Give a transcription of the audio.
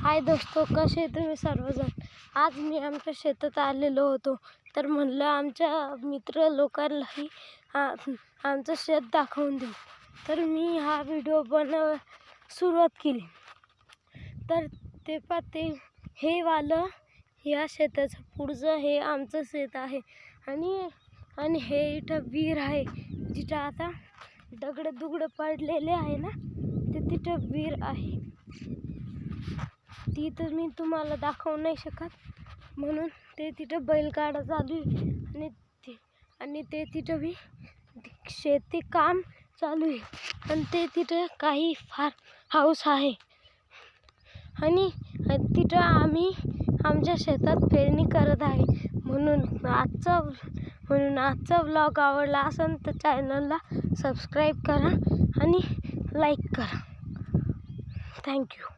हाय दोस्तो, कसे तुम्ही सर्वजण. आज मी आमच्या शेतात आलेलो होतो, तर म्हणलं आमच्या मित्र लोकांनाही आमचं शेत दाखवून देऊ. तर मी हा व्हिडिओ सुरुवात केली. तर ते पाहते हे वालं या शेताचं पुढचं हे आमचं शेत आहे. आणि हे इथं विहीर आहे, जिथं आता दगडं पडलेले आहे ना, ते तिथं विहीर आहे. ती तर मी तुम्हाला दाखवू नाही शकत, म्हणून ते तिथं बैलगाडा चालू आहे आणि ते तिथं बी शेती काम चालू आहे. आणि ते तिथं काही फार्म हाऊस आहे. आणि तिथं आम्ही आमच्या शेतात पेरणी करत आहे. म्हणून आजचा व्लॉग आवडला असेल तर चॅनलला सबस्क्राईब करा आणि लाईक करा. थँक्यू.